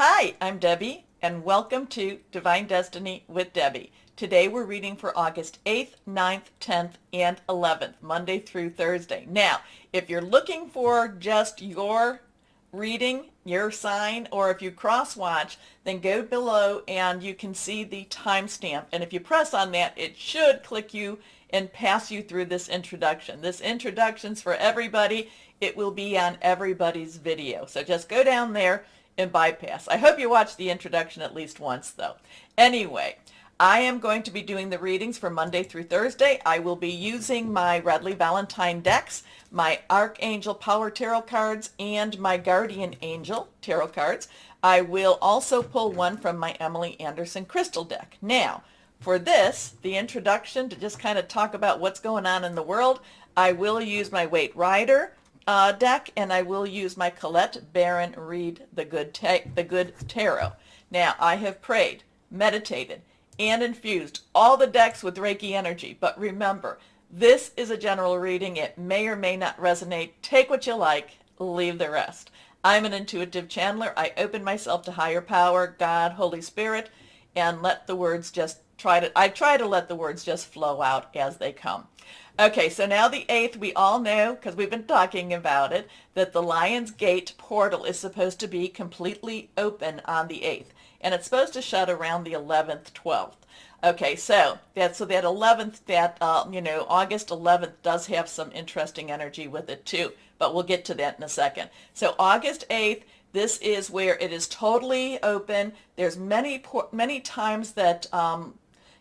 Hi, I'm Debbie, and welcome to Divine Destiny with Debbie. Today we're reading for August 8th, 9th, 10th, and 11th, Monday through Thursday. Now, if you're looking for just your reading, your sign, or if you cross-watch, then go below and you can see the timestamp. And if you press on that, it should click you and pass you through this introduction. This introduction's for everybody. It will be on everybody's video. So just go down there and bypass. I hope you watch the introduction at least once, though. Anyway, I am going to be doing the readings for Monday through Thursday. I will be using my Radley Valentine decks, my Archangel Power Tarot cards, and my Guardian Angel Tarot cards. I will also pull one from my Emily Anderson Crystal deck. Now, for this, the introduction, to just kind of talk about what's going on in the world, I will use my Waite Rider deck, and I will use my Colette Baron Read the Good Tarot. Now, I have prayed, meditated, and infused all the decks with Reiki energy, but remember, this is a general reading. It may or may not resonate. Take what you like, leave the rest. I'm an intuitive channeler. I open myself to higher power, God, Holy Spirit, and let the words just I try to let the words just flow out as they come. Okay, so now the 8th, we all know, because we've been talking about it, that the Lion's Gate portal is supposed to be completely open on the 8th. And it's supposed to shut around the 11th, 12th. Okay, so that 11th, August 11th does have some interesting energy with it too. But we'll get to that in a second. So August 8th, this is where it is totally open. There's many times that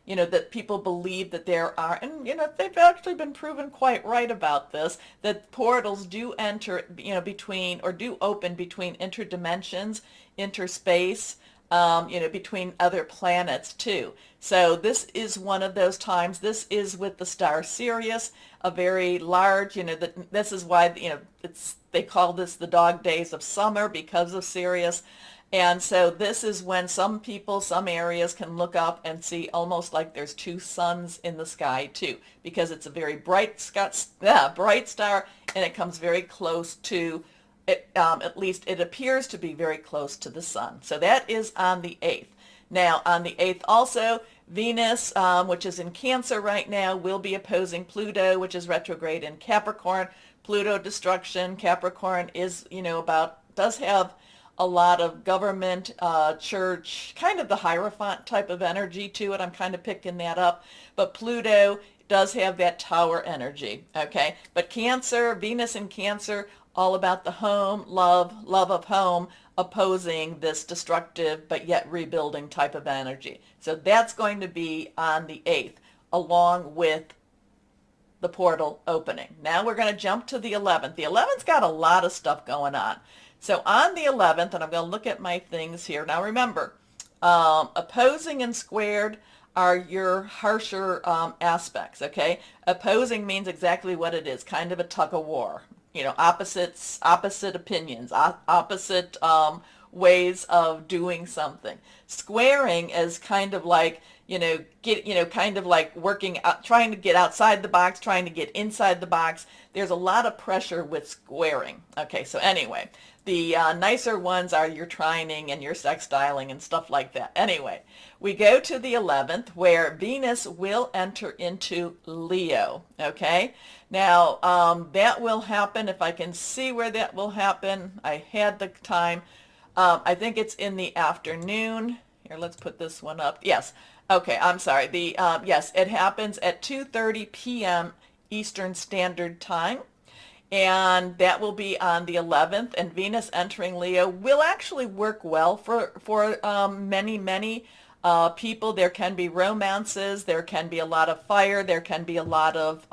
that people believe that there are, and they've actually been proven quite right about this, that portals do enter, between, or do open between interdimensions, interspace, between other planets too. So this is one of those times. This is with the star Sirius, a very large, this is why, they call this the dog days of summer because of Sirius. And so this is when some people, some areas can look up and see almost like there's two suns in the sky too, because it's a very bright star, and it comes very close to it, at least it appears to be very close to the sun. So that is on the 8th. Now on the 8th also, Venus, which is in Cancer right now, will be opposing Pluto, which is retrograde in Capricorn. Pluto destruction. Capricorn is, does have a lot of government, church, kind of the Hierophant type of energy to it. I'm kind of picking that up. But Pluto does have that tower energy, okay? But Cancer, Venus in Cancer, all about the home, love of home, opposing this destructive but yet rebuilding type of energy. So that's going to be on the 8th, along with the portal opening. Now we're going to jump to the 11th. The 11th's got a lot of stuff going on. So on the 11th, and I'm going to look at my things here. Now remember, opposing and squared are your harsher aspects, okay? Opposing means exactly what it is, kind of a tug of war. Opposite opinions, opposite ways of doing something. Squaring is kind of like, kind of like working out, trying to get outside the box, trying to get inside the box. There's a lot of pressure with squaring. Okay, so anyway, the nicer ones are your trining and your sextiling and stuff like that. Anyway, we go to the 11th where Venus will enter into Leo, okay? Now, that will happen, if I can see where that will happen. I had the time. I think it's in the afternoon. Here, let's put this one up. Yes. Okay, I'm sorry. Yes, it happens at 2:30 p.m. Eastern Standard Time. And that will be on the 11th. And Venus entering Leo will actually work well for many people. There can be romances. There can be a lot of fire. There can be a lot of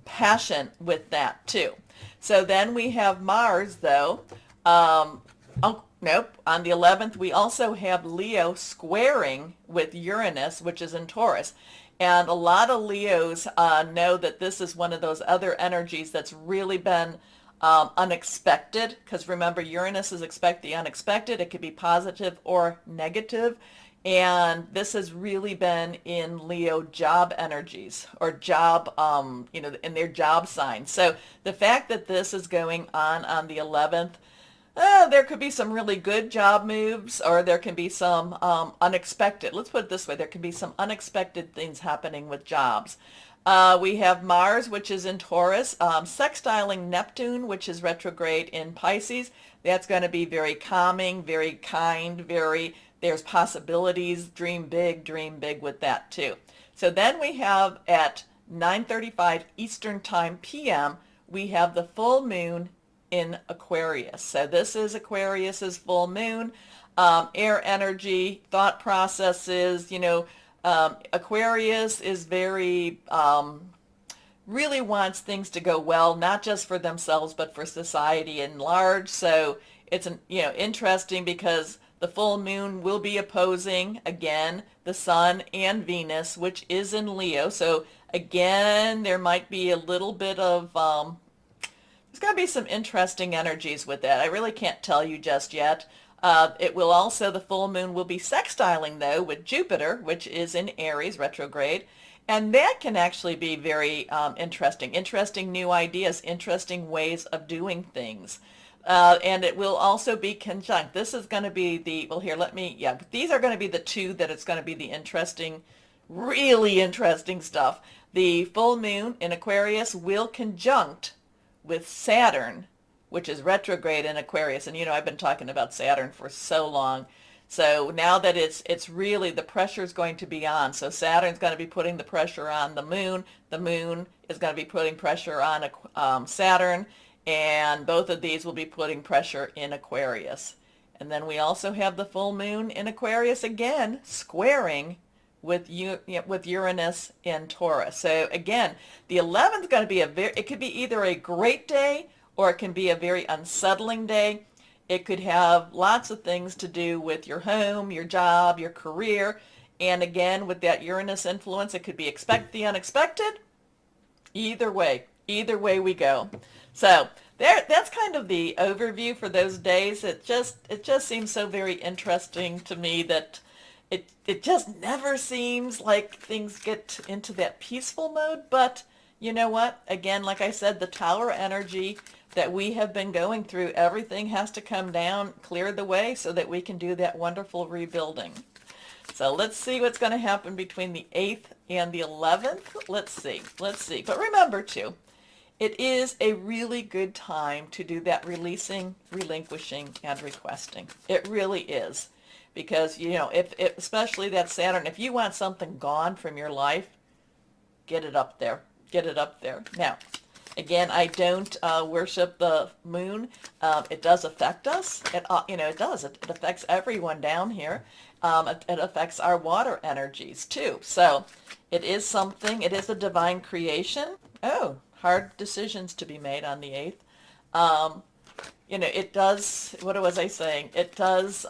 passion with that too. So then we have Mars, though. Oh, nope. On the 11th, we also have Leo squaring with Uranus, which is in Taurus. And a lot of Leos know that this is one of those other energies that's really been unexpected. Because remember, Uranus is expect the unexpected. It could be positive or negative. And this has really been in Leo job energies or job, in their job signs. So the fact that this is going on the 11th, There could be some really good job moves, or there can be some unexpected. Let's put it this way. There can be some unexpected things happening with jobs. We have Mars, which is in Taurus, sextiling Neptune, which is retrograde in Pisces. That's going to be very calming, very kind, there's possibilities. Dream big with that too. So then we have at 9:35 Eastern Time p.m., we have the full moon in Aquarius. So this is Aquarius's full moon. Air energy, thought processes, Aquarius is very, really wants things to go well, not just for themselves, but for society in large. So it's, interesting because the full moon will be opposing, again, the sun and Venus, which is in Leo. So again, there might be a little bit of, there's going to be some interesting energies with that. I really can't tell you just yet. It will also, the full moon will be sextiling, though, with Jupiter, which is in Aries, retrograde. And that can actually be very interesting new ideas, interesting ways of doing things. And it will also be conjunct. This is going to be these are going to be the two that it's going to be the interesting, really interesting stuff. The full moon in Aquarius will conjunct with Saturn, which is retrograde in Aquarius. And I've been talking about Saturn for so long. So now that it's really, the pressure is going to be on. So Saturn's going to be putting the pressure on the moon. The moon is going to be putting pressure on Saturn. And both of these will be putting pressure in Aquarius. And then we also have the full moon in Aquarius again, squaring with Uranus in Taurus. So again, the 11th is going to be it could be either a great day or it can be a very unsettling day. It could have lots of things to do with your home, your job, your career. And again, with that Uranus influence, it could be expect the unexpected. Either way we go. So that's kind of the overview for those days. It just seems so very interesting to me that it just never seems like things get into that peaceful mode. But you know what? Again, like I said, the tower energy that we have been going through, everything has to come down, clear the way so that we can do that wonderful rebuilding. So let's see what's going to happen between the 8th and the 11th. Let's see. But remember too, it is a really good time to do that releasing, relinquishing, and requesting. It really is. Because, if especially that Saturn, if you want something gone from your life, get it up there. Now, again, I don't worship the moon. It does affect us. It does. It affects everyone down here. It affects our water energies too. So it is something. It is a divine creation. Oh, hard decisions to be made on the 8th. It does. What was I saying? It does.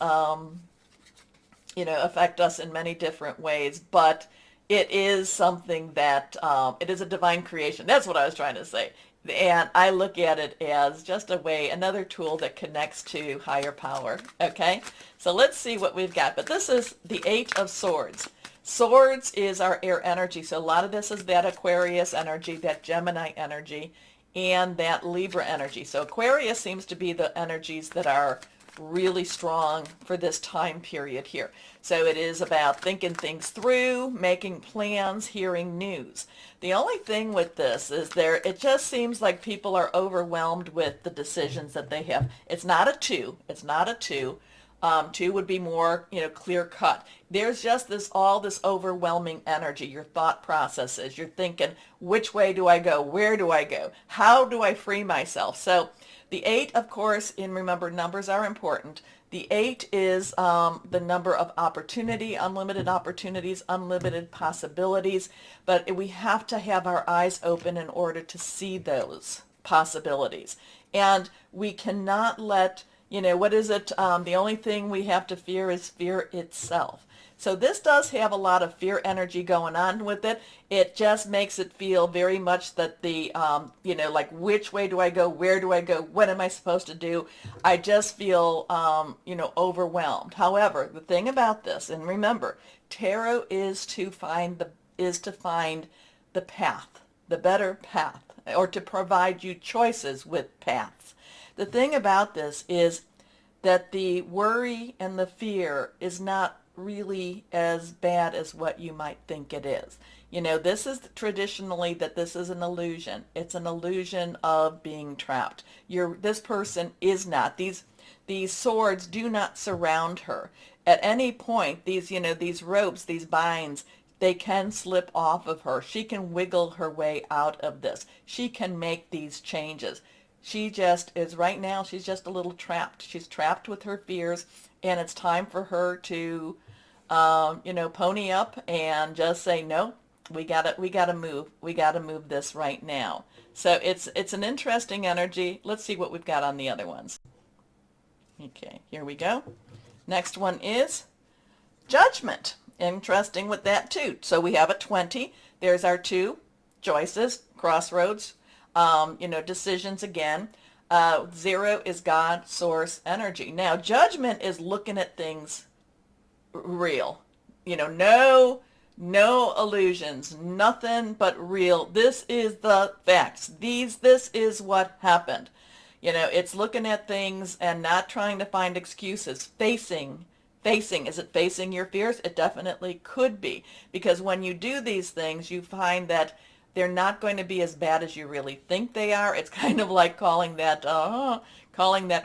Affect us in many different ways, but it is something that, it is a divine creation. That's what I was trying to say. And I look at it as just another tool that connects to higher power. Okay, so let's see what we've got. But this is the 8 of Swords. Swords is our air energy. So a lot of this is that Aquarius energy, that Gemini energy, and that Libra energy. So Aquarius seems to be the energies that are really strong for this time period here. So it is about thinking things through, making plans, hearing news. The only thing with this is it just seems like people are overwhelmed with the decisions that they have. It's not a 2. 2 would be more, clear cut. There's just all this overwhelming energy, your thought processes. You're thinking, which way do I go? Where do I go? How do I free myself? So the 8, of course, and remember, numbers are important. The 8 is the number of opportunity, unlimited opportunities, unlimited possibilities. But we have to have our eyes open in order to see those possibilities. And we cannot let, what is it? The only thing we have to fear is fear itself. So this does have a lot of fear energy going on with it. It just makes it feel very much that the, like which way do I go? Where do I go? What am I supposed to do? I just feel, overwhelmed. However, the thing about this, and remember, tarot is to find the path, the better path, or to provide you choices with paths. The thing about this is that the worry and the fear is not really as bad as what you might think it is. You know, this is traditionally that this is an illusion. It's an illusion of being trapped. This person is not. These swords do not surround her. At any point, these ropes, these binds, they can slip off of her. She can wiggle her way out of this. She can make these changes. She just is, right now, she's just a little trapped. She's trapped with her fears, and it's time for her to, pony up and just say, no, we gotta move. We gotta move this right now. So it's an interesting energy. Let's see what we've got on the other ones. Okay, here we go. Next one is Judgment. Interesting with that too. So we have a 20. There's our two choices, crossroads, decisions again. 0 is God, source, energy. Now, Judgment is looking at things real. No illusions, nothing but real. This is the facts. This is what happened. It's looking at things and not trying to find excuses. Facing. Is it facing your fears? It definitely could be. Because when you do these things, you find that they're not going to be as bad as you really think they are. It's kind of like calling that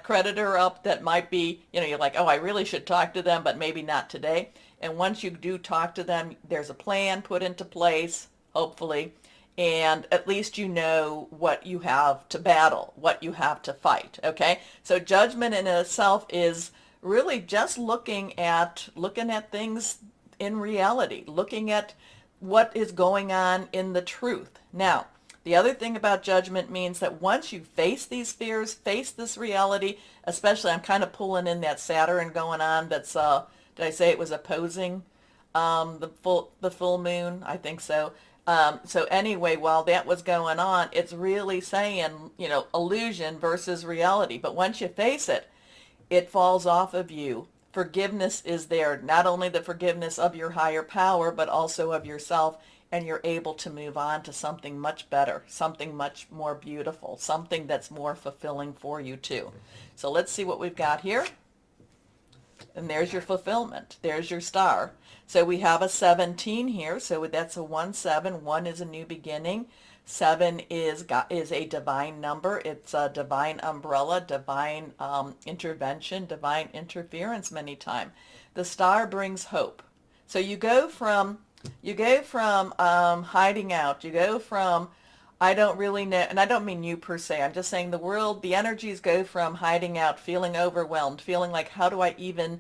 creditor up that might be, you're like, oh, I really should talk to them, but maybe not today. And once you do talk to them, there's a plan put into place, hopefully, and at least you know what you have to battle, what you have to fight, okay? So Judgment in itself is really just looking at things in reality, looking at what is going on in the truth. Now, the other thing about Judgment means that once you face these fears, face this reality, especially I'm kind of pulling in that Saturn going on that's, did I say it was opposing the full moon? I think so. So anyway, while that was going on, it's really saying, illusion versus reality. But once you face it, it falls off of you. Forgiveness is there, not only the forgiveness of your higher power, but also of yourself, and you're able to move on to something much better, something much more beautiful, something that's more fulfilling for you too. So let's see what we've got here. And there's your fulfillment. There's your star. So we have a 17 here. So that's a 1-7. 1 is a new beginning. 7 is a divine number. It's a divine umbrella, divine intervention, divine interference many times. The star brings hope. So you go from hiding out. You go from I don't really know, and I don't mean you per se. I'm just saying the energies go from hiding out, feeling overwhelmed, feeling like how do I even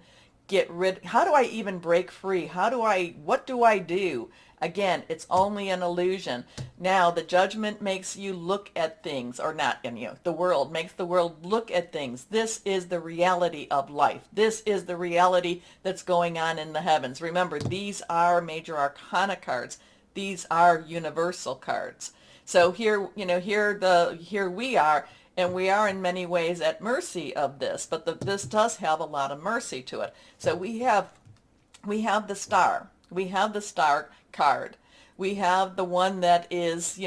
break free? What do I do? Again, it's only an illusion. Now, the Judgment makes you look at things, or not, the world makes the world look at things. This is the reality of life. This is the reality that's going on in the heavens. Remember, these are major arcana cards. These are universal cards. So here we are, and we are in many ways at mercy of this, but this does have a lot of mercy to it. So we have the star. We have the star card. We have the one that is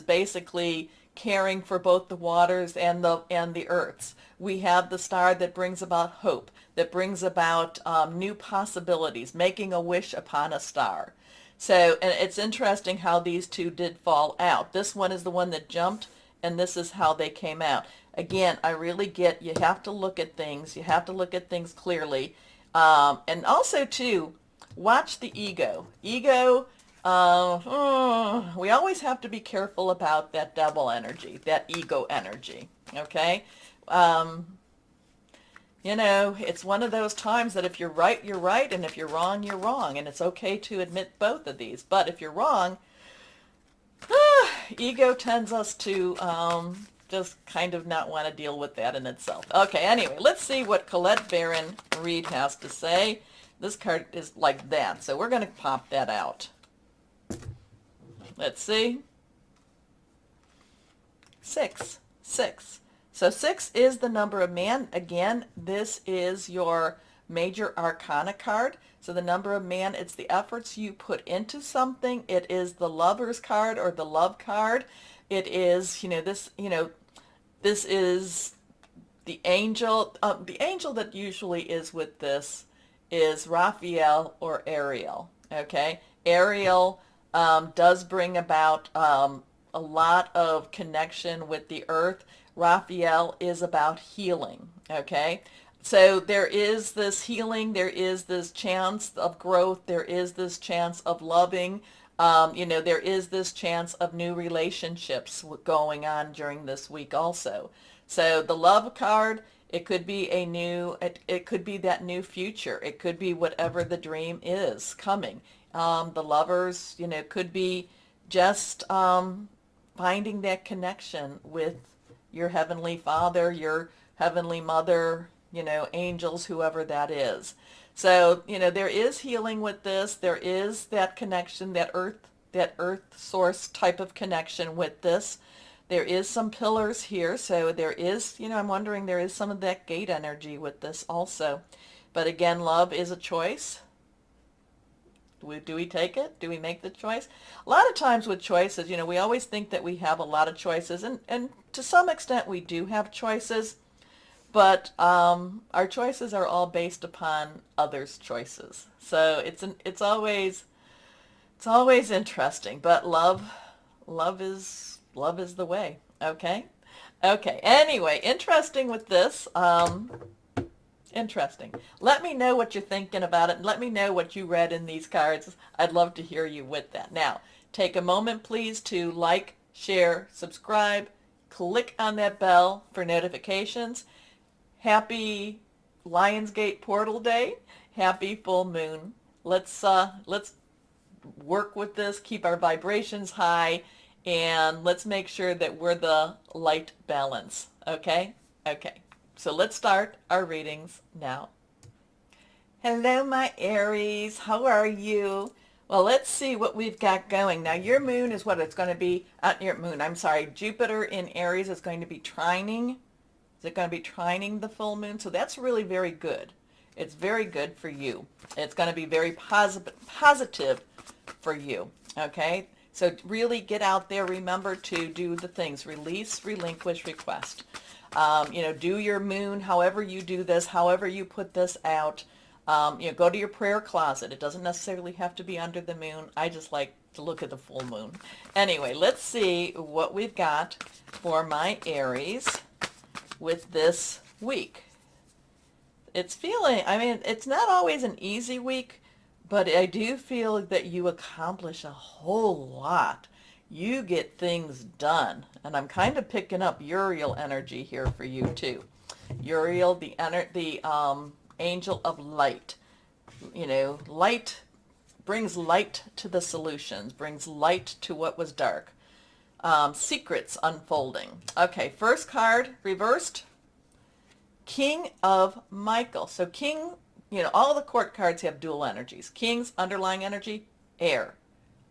basically caring for both the waters and the earths. We have the star that brings about hope, that brings about new possibilities, making a wish upon a star. So, and it's interesting how these two did fall out. This one is the one that jumped, and this is how they came out. Again, I really get you have to look at things. You have to look at things clearly. And also, too, watch the ego. Ego, we always have to be careful about that devil energy, that ego energy, okay? It's one of those times that if you're right, you're right, and if you're wrong, you're wrong, and it's okay to admit both of these. But if you're wrong, ego tends us to just kind of not want to deal with that in itself. Okay, anyway, let's see what Colette Baron Reed has to say. This card is like that, so we're going to pop that out. Let's see. 6. So 6 is the number of man. Again, this is your major arcana card. So the number of man, it's the efforts you put into something. It is the lover's card or the love card. It is, this is the angel that usually is with this is Raphael or Ariel. Okay, Ariel does bring about a lot of connection with the earth. Raphael is about healing. Okay, so there is this healing, there is this chance of growth, there is this chance of loving. There is this chance of new relationships going on during this week also. So the love card, it could be it could be that new future. It could be whatever the dream is coming. The lovers, could be just finding that connection with your heavenly father, your heavenly mother, angels, whoever that is. So, there is healing with this. There is that connection, that earth source type of connection with this. There is some pillars here, so there is, I'm wondering, there is some of that gate energy with this also. But again, love is a choice. Do we take it? Do we make the choice? A lot of times with choices, we always think that we have a lot of choices, and to some extent we do have choices, but our choices are all based upon others' choices. So it's always interesting, but love is the way. Okay. Anyway, interesting with this. Interesting. Let me know what you're thinking about it. Let me know what you read in these cards. I'd love to hear you with that. Now, take a moment, please, to like, share, subscribe, click on that bell for notifications. Happy Lionsgate Portal Day. Happy full moon. Let's work with this, keep our vibrations high, and let's make sure that we're the light balance. Okay? So let's start our readings now. Hello, my Aries. How are you? Well, let's see what we've got going. Now, your moon is what it's going to be. Jupiter in Aries is going to be trining. Is it going to be trining the full moon? So that's really very good. It's very good for you. It's going to be very positive for you. Okay? So really get out there. Remember to do the things. Release, relinquish, request. Do your moon, however you do this, however you put this out. Go to your prayer closet. It doesn't necessarily have to be under the moon. I just like to look at the full moon. Anyway, let's see what we've got for my Aries with this week. It's not always an easy week, but I do feel that you accomplish a whole lot. You get things done. And I'm kind of picking up Uriel energy here for you too. Uriel, the angel of light. Light brings light to the solutions, brings light to what was dark. Secrets unfolding. Okay, first card reversed. King of Michael. So King, all the court cards have dual energies. King's underlying energy, air.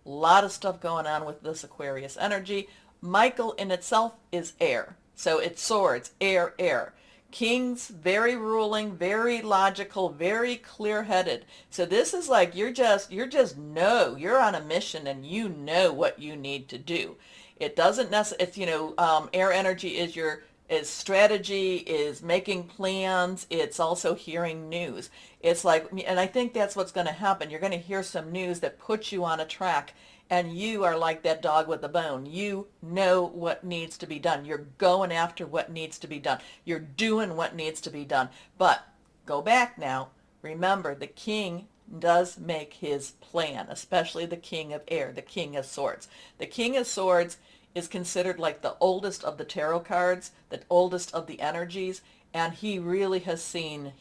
A lot of stuff going on with this Aquarius energy. Michael in itself is air. So it's swords, air. King's very ruling, very logical, very clear-headed. So this is like you're on a mission and you know what you need to do. It doesn't necessarily, air energy is strategy, is making plans. It's also hearing news. It's like, and I think that's what's going to happen. You're going to hear some news that puts you on a track, and you are like that dog with a bone. You know what needs to be done. You're going after what needs to be done. You're doing what needs to be done. But go back now. Remember, the king does make his plan, especially the king of air, the king of swords. The king of swords is considered like the oldest of the tarot cards, the oldest of the energies, and he really has seen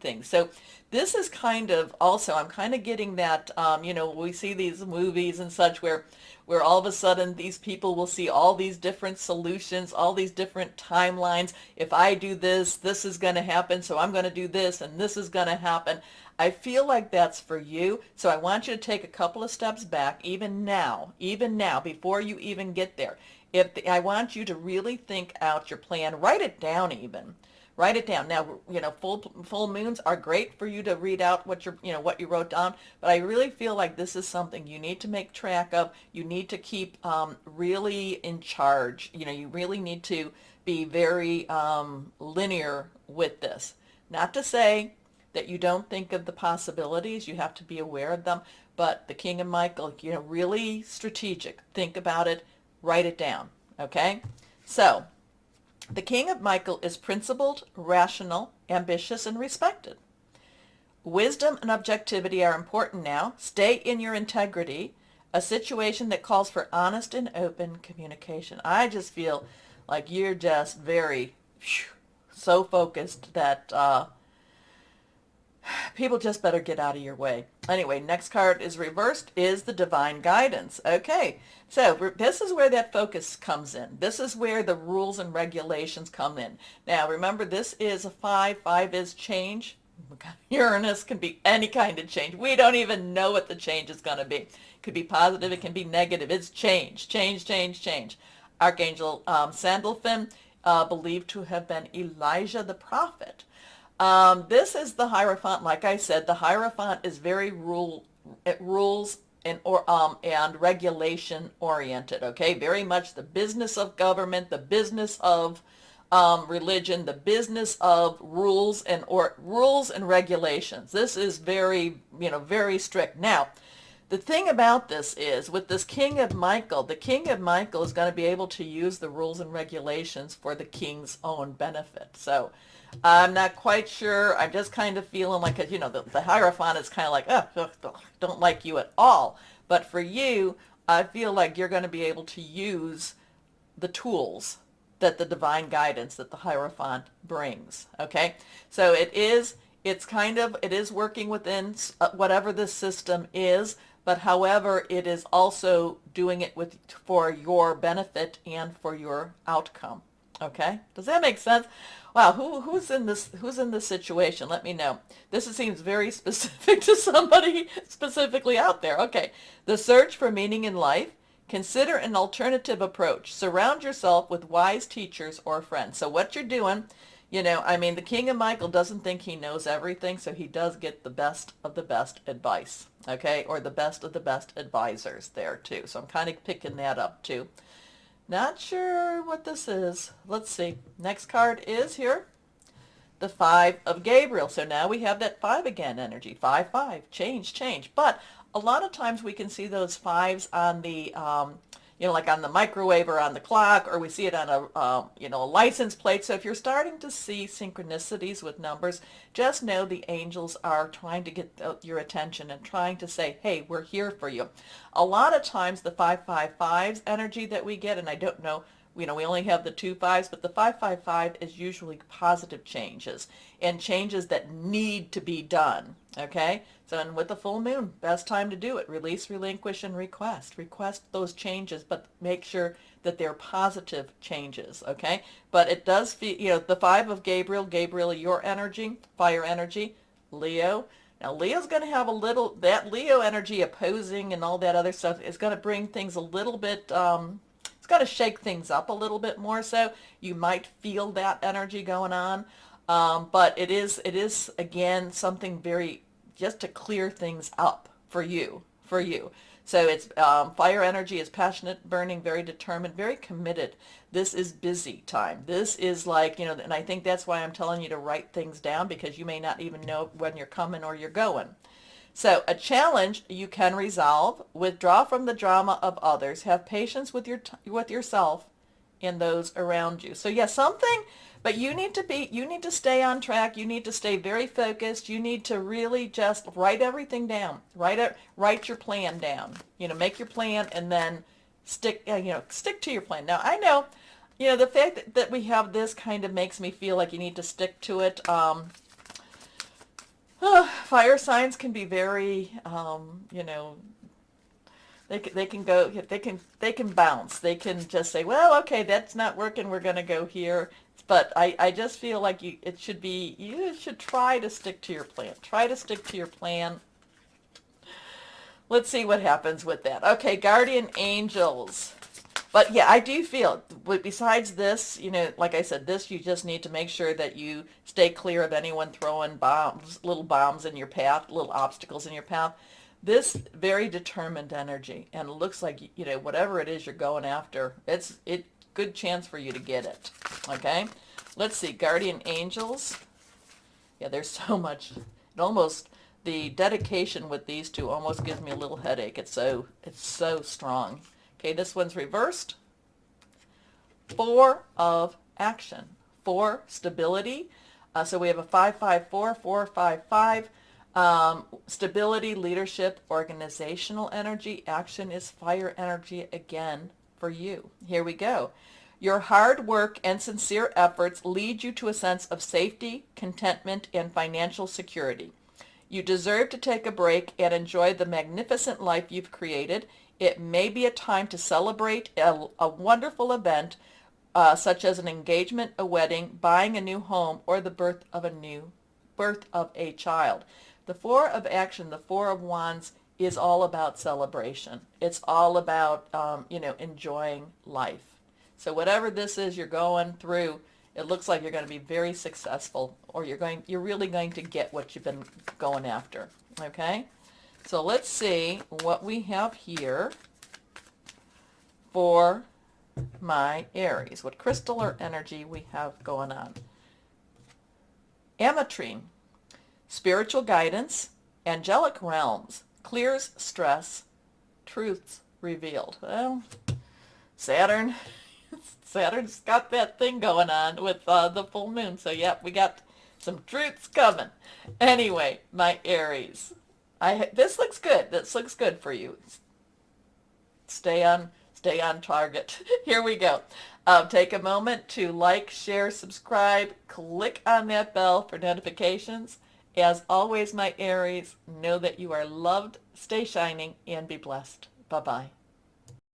things. So this is kind of also, I'm kind of getting that, we see these movies and such where all of a sudden these people will see all these different solutions, all these different timelines. If I do this, this is going to happen, so I'm going to do this, and this is going to happen. I feel like that's for you, so I want you to take a couple of steps back, even now, before you even get there. I want you to really think out your plan. Write it down even. Write it down. Now, full moons are great for you to read out what you wrote down, but I really feel like this is something you need to make track of. You need to keep really in charge. You really need to be very linear with this. Not to say that you don't think of the possibilities. You have to be aware of them. But the King of Michael, really strategic. Think about it. Write it down. Okay? So, the King of Michael is principled, rational, ambitious, and respected. Wisdom and objectivity are important now. Stay in your integrity. A situation that calls for honest and open communication. I just feel like you're just very, so focused that people just better get out of your way. Anyway, next card is reversed, is the divine guidance. Okay, so this is where that focus comes in. This is where the rules and regulations come in. Now, remember, this is a 5. 5 is change. Uranus can be any kind of change. We don't even know what the change is going to be. It could be positive. It can be negative. It's change, change, change, change. Archangel Sandalphon, believed to have been Elijah the prophet. This is the Hierophant. Like I said, the Hierophant is very rules and regulation oriented. Okay, very much the business of government, the business of religion, the business of rules and regulations. This is very very strict. Now, the thing about this is, with this King of Michael, the King of Michael is going to be able to use the rules and regulations for the king's own benefit. So I'm not quite sure. I'm just kind of feeling like, the Hierophant is kind of like, don't like you at all. But for you, I feel like you're going to be able to use the tools that the divine guidance that the Hierophant brings. Okay? So it is working within whatever this system is, but however, it is also doing it for your benefit and for your outcome. Okay? Does that make sense? Wow, who's in this situation? Let me know. This seems very specific to somebody specifically out there. Okay. The search for meaning in life. Consider an alternative approach. Surround yourself with wise teachers or friends. So what you're doing, the King of Michael doesn't think he knows everything, so he does get the best of the best advice, okay? Or the best of the best advisors there, too. So I'm kind of picking that up, too. Not sure what this is. Let's see. Next card is here, the 5 of Gabriel. So now we have that 5 again energy. 5, 5. Change, change. But a lot of times we can see those 5s on the, like on the microwave or on the clock, or we see it on a license plate. So if you're starting to see synchronicities with numbers, just know the angels are trying to get your attention and trying to say, hey, we're here for you. A lot of times the 555's energy that we get, and I don't know, we only have the 2 5s, but the 555 is usually positive changes and changes that need to be done. Okay? So, and with the full moon, best time to do it. Release, relinquish, and request. Request those changes, but make sure that they're positive changes. Okay? But it does feel, the 5 of Gabriel, your energy, fire energy, Leo. Now, Leo's going to have that Leo energy opposing and all that other stuff is going to bring things a little bit, it's going to shake things up a little bit more so. You might feel that energy going on. But it is again, something very, just to clear things up for you. So it's fire energy is passionate, burning, very determined, very committed. This is busy time. This is like, and I think that's why I'm telling you to write things down, because you may not even know when you're coming or you're going. So a challenge you can resolve. Withdraw from the drama of others. Have patience with yourself and those around you. So yeah, something, but you need to stay on track. You need to stay very focused. You need to really just write everything down. Write your plan down. Make your plan and then stick to your plan. Now I know, the fact that we have this kind of makes me feel like you need to stick to it. Fire signs can be very, they can bounce. They can just say, well, okay, that's not working. We're going to go here. But I just feel like you should try to stick to your plan. Try to stick to your plan. Let's see what happens with that. Okay, guardian angels. But yeah, I do feel, but besides this, like I said, this, you just need to make sure that you stay clear of anyone throwing little bombs in your path, little obstacles in your path. This very determined energy, and it looks like, whatever it is you're going after, it's good chance for you to get it. Okay? Let's see, guardian angels. Yeah, there's so much. The dedication with these two almost gives me a little headache. It's so strong. Okay, this one's reversed. 4 of action. 4, stability. So we have a 5-5-4, 4-5-5. Stability, leadership, organizational energy. Action is fire energy again for you. Here we go. Your hard work and sincere efforts lead you to a sense of safety, contentment, and financial security. You deserve to take a break and enjoy the magnificent life you've created. It may be a time to celebrate a wonderful event, such as an engagement, a wedding, buying a new home, or the birth of a child. The 4 of action, the 4 of wands, is all about celebration. It's all about, enjoying life. So whatever this is you're going through, it looks like you're going to be very successful, or you're really going to get what you've been going after. Okay? So let's see what we have here for my Aries. What crystal or energy we have going on. Ametrine, spiritual guidance, angelic realms, clears stress, truths revealed. Well, Saturn's got that thing going on with the full moon. So, yep, we got some truths coming. Anyway, my Aries. This looks good. This looks good for you. Stay on target. Here we go. Take a moment to like, share, subscribe. Click on that bell for notifications. As always, my Aries, know that you are loved. Stay shining and be blessed. Bye-bye.